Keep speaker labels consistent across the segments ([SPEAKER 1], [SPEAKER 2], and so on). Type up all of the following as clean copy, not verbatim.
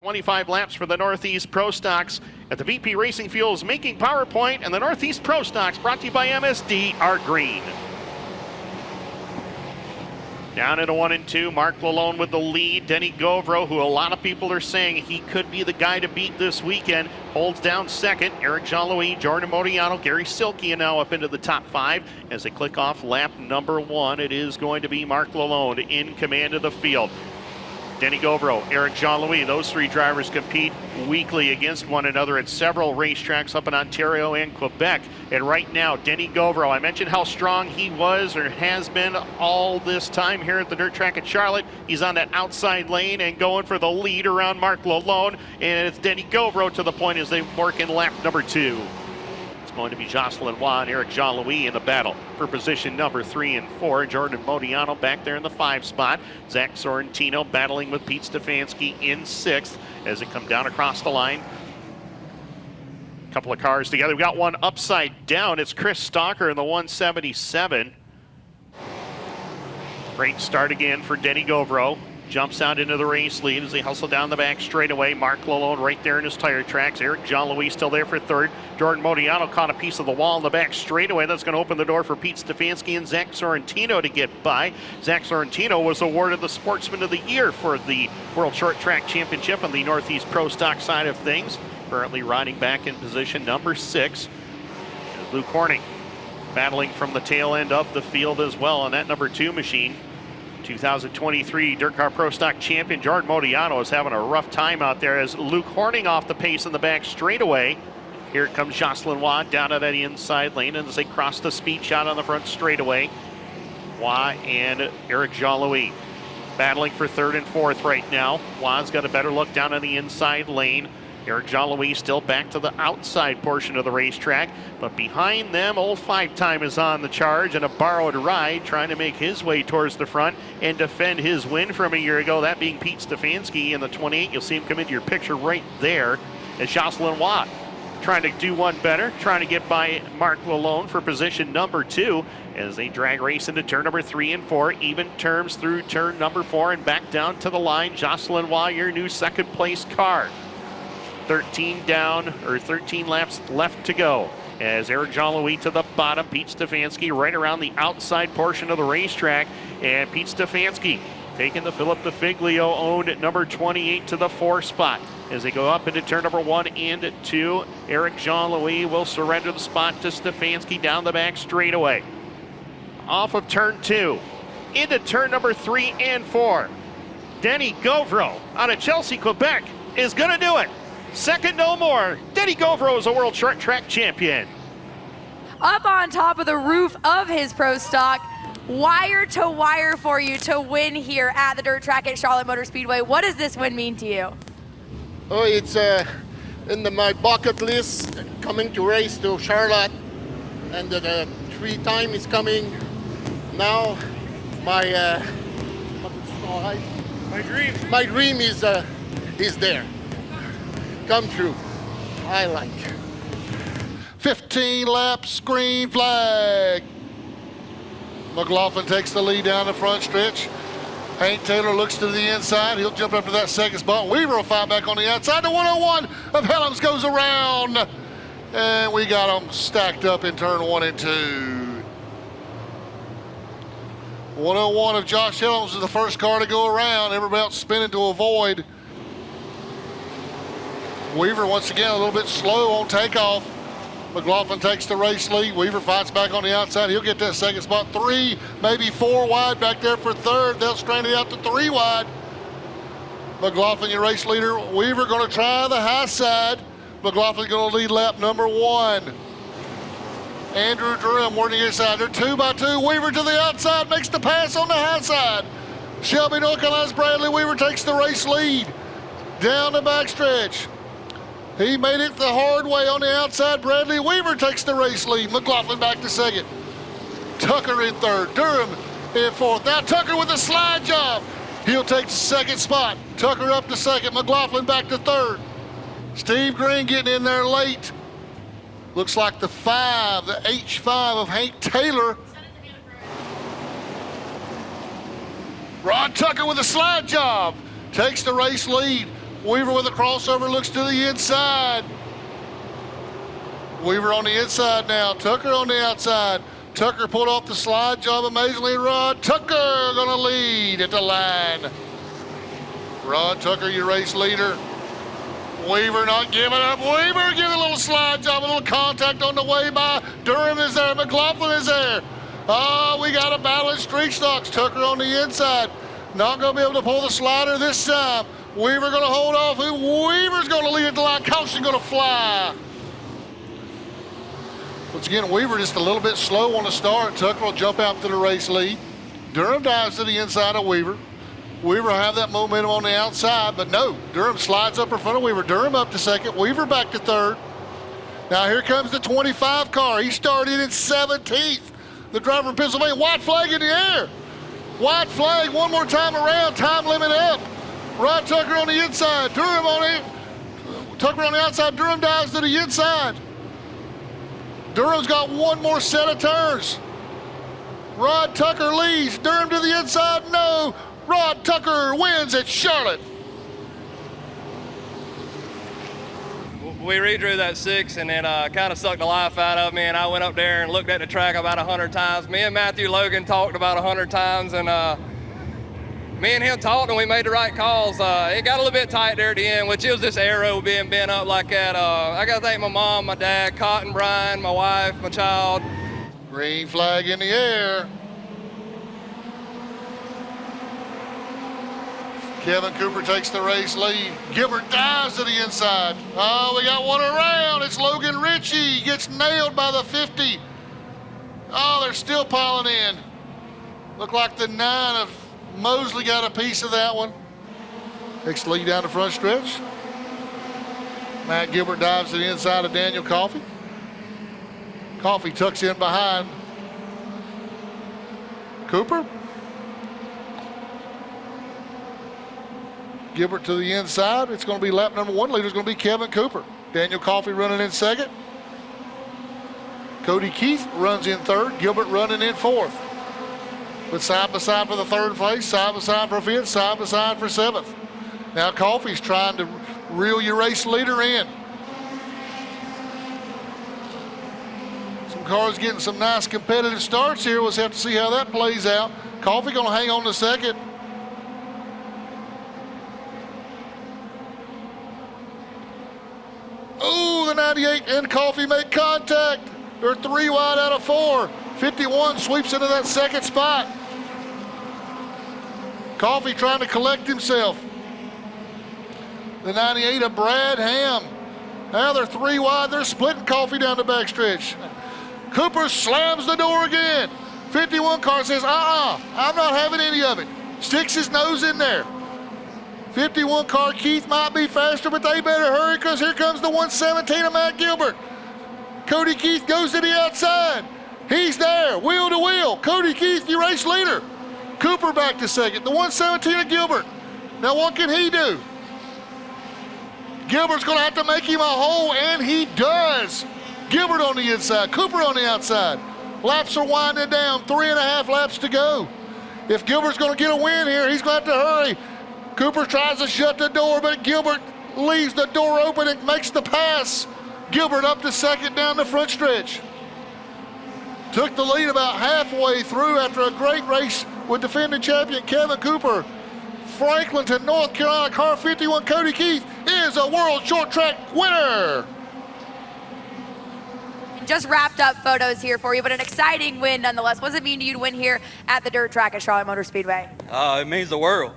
[SPEAKER 1] 25 laps for the Northeast Pro Stocks at the VP Racing Fuels Making PowerPoint, and the Northeast Pro Stocks brought to you by MSD are green. Down into 1 and 2, Mark Lalone with the lead. Denny Govro, who a lot of people are saying he could be the guy to beat this weekend, holds down second. Eric Jean-Louis, Jordan Modiano, Gary Silky now up into the top 5 as they click off lap number 1. It is going to be Mark Lalone in command of the field. Denny Govro, Eric Jean-Louis, those 3 drivers compete weekly against one another at several racetracks up in Ontario and Quebec. And right now, Denny Govro, I mentioned how strong he was or has been all this time here at the dirt track at Charlotte. He's on that outside lane and going for the lead around Mark Lalone. And it's Denny Govro to the point as they work in lap number 2. It's going to be Jocelyn Waugh and Eric Jean-Louis in the battle for position number 3 and 4. Jordan Modiano back there in the 5 spot. Zach Sorrentino battling with Pete Stefanski in 6th as they come down across the line. A couple of cars together. We got one upside down. It's Chris Stalker in the 177. Great start again for Denny Govro. Jumps out into the race lead as they hustle down the back straightaway. Mark Lalone right there in his tire tracks. Eric Jean-Louis still there for 3rd. Jordan Modiano caught a piece of the wall in the back straightaway. That's going to open the door for Pete Stefanski and Zach Sorrentino to get by. Zach Sorrentino was awarded the Sportsman of the Year for the World Short Track Championship on the Northeast Pro Stock side of things. Currently riding back in position number 6. Luke Horning battling from the tail end of the field as well on that number 2 machine. 2023 Dirt Car Pro Stock champion Jordan Modiano is having a rough time out there as Luke Horning off the pace in the back straightaway. Here comes Jocelyn Waugh down to that inside lane and as they cross the speed shot on the front straightaway. Waugh and Eric Jean-Louis battling for 3rd and 4th right now. Waugh's got a better look down on the inside lane. Eric Jean-Louis still back to the outside portion of the racetrack, but behind them, old 5-time is on the charge and a borrowed ride trying to make his way towards the front and defend his win from a year ago, that being Pete Stefanski in the 28. You'll see him come into your picture right there as Jocelyn Waugh trying to do one better, trying to get by Mark Lalone for position number 2 as they drag race into turn number 3 and 4. Even terms through turn number 4 and back down to the line. Jocelyn Waugh, your new 2nd place car. 13 laps left to go as Eric Jean-Louis to the bottom, Pete Stefanski right around the outside portion of the racetrack, and Pete Stefanski taking the Philip DeFiglio owned number 28 to the 4 spot. As they go up into turn number 1 and 2, Eric Jean-Louis will surrender the spot to Stefanski down the back straightaway. Off of turn 2 into turn number 3 and 4. Denny Govro out of Chelsea, Quebec is going to do it. Second, no more. Denny Govro is a World Short Track champion.
[SPEAKER 2] Up on top of the roof of his pro stock, wire to wire for you to win here at the dirt track at Charlotte Motor Speedway. What does this win mean to you?
[SPEAKER 3] Oh, it's in my bucket list, coming to race to Charlotte, and the 3 time is coming. Now, my dream is there. Come true. I like.
[SPEAKER 4] 15 laps, green flag. McLaughlin takes the lead down the front stretch. Hank Taylor looks to the inside. He'll jump up to that 2nd spot. Weaver will fight back on the outside. The 101 of Helms goes around. And we got them stacked up in turn 1 and 2. 101 of Josh Helms is the first car to go around. Everybody else spinning to avoid. Weaver once again a little bit slow on takeoff. McLaughlin takes the race lead. Weaver fights back on the outside. He'll get that 2nd spot. 3, maybe 4 wide back there for 3rd. They'll strain it out to 3 wide. McLaughlin, your race leader. Weaver going to try the high side. McLaughlin going to lead lap number 1. Andrew Durham working inside. They're 2 by 2. Weaver to the outside, makes the pass on the high side. Shelby North Carolina's Bradley Weaver takes the race lead down the backstretch. He made it the hard way on the outside. Bradley Weaver takes the race lead. McLaughlin back to 2nd. Tucker in 3rd. Durham in 4th. Now Tucker with a slide job. He'll take the 2nd spot. Tucker up to 2nd. McLaughlin back to 3rd. Steve Green getting in there late. Looks like the 5, the H5 of Hank Taylor. Rod Tucker with a slide job. Takes the race lead. Weaver with a crossover, looks to the inside. Weaver on the inside now. Tucker on the outside. Tucker pulled off the slide job amazingly. Rod Tucker gonna lead at the line. Rod Tucker, your race leader. Weaver not giving up. Weaver giving a little slide job, a little contact on the way by. Durham is there. McLaughlin is there. Oh, we got a battle in streak stocks. Tucker on the inside. Not going to be able to pull the slider this time. Weaver going to hold off. Weaver's going to lead at the line. Caution going to fly. Once again, Weaver just a little bit slow on the start. Tucker will jump out to the race lead. Durham dives to the inside of Weaver. Weaver will have that momentum on the outside, but no, Durham slides up in front of Weaver. Durham up to second, Weaver back to third. Now here comes the 25 car. He started in 17th. The driver from Pennsylvania, white flag in the air. White flag one more time around, time limit up. Rod Tucker on the inside, Durham on it. Tucker on the outside, Durham dives to the inside. Durham's got one more set of turns. Rod Tucker leads, Durham to the inside, no. Rod Tucker wins at Charlotte.
[SPEAKER 5] We redrew that 6 and then kind of sucked the life out of me, and I went up there and looked at the track about 100 times. Me and Matthew Logan talked about 100 times, and me and him talked and we made the right calls. It got a little bit tight there at the end, which it was this arrow being bent up like that. I got to thank my mom, my dad, Cotton, Brian, my wife, my child.
[SPEAKER 4] Green flag in the air. Kevin Cooper takes the race lead. Gilbert dives to the inside. Oh, we got one around. It's Logan Ritchie. Gets nailed by the 50. Oh, they're still piling in. Look like the 9 of Mosley got a piece of that one. Takes the lead down the front stretch. Matt Gilbert dives to the inside of Daniel Coffey. Coffey tucks in behind Cooper. Gilbert to the inside. It's going to be lap number 1. Leader is going to be Kevin Cooper. Daniel Coffey running in second. Cody Keith runs in third. Gilbert running in fourth. But side by side for the third place, side by side for fifth, side by side for seventh. Now Coffey's trying to reel your race leader in. Some cars getting some nice competitive starts here. We'll have to see how that plays out. Coffey going to hang on to second. Ooh, the 98 and Coffey make contact. They're 3 wide out of 4. 51 sweeps into that second spot. Coffey trying to collect himself. The 98 of Brad Ham. Now they're 3 wide. They're splitting Coffey down the backstretch. Cooper slams the door again. 51 car says, I'm not having any of it. Sticks his nose in there. 51 car Keith might be faster, but they better hurry because here comes the 117 of Matt Gilbert. Cody Keith goes to the outside. He's there, wheel to wheel. Cody Keith, your race leader. Cooper back to second. The 117 of Gilbert. Now what can he do? Gilbert's going to have to make him a hole, and he does. Gilbert on the inside, Cooper on the outside. Laps are winding down, 3.5 laps to go. If Gilbert's going to get a win here, he's going to have to hurry. Cooper tries to shut the door, but Gilbert leaves the door open and makes the pass. Gilbert up to second down the front stretch. Took the lead about halfway through after a great race with defending champion Kevin Cooper. Franklinton, North Carolina, car 51, Cody Keith is a world short track winner.
[SPEAKER 2] Just wrapped up photos here for you, but an exciting win nonetheless. What does it mean to you to win here at the dirt track at Charlotte Motor Speedway?
[SPEAKER 5] It means the world.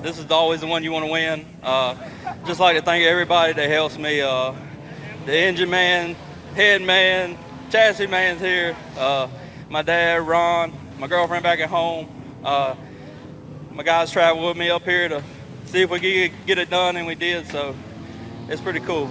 [SPEAKER 5] This is always the one you want to win. Just like to thank everybody that helps me. The engine man, head man, chassis man's here. My dad, Ron, my girlfriend back at home. My guys traveled with me up here to see if we could get it done, and we did, so it's pretty cool.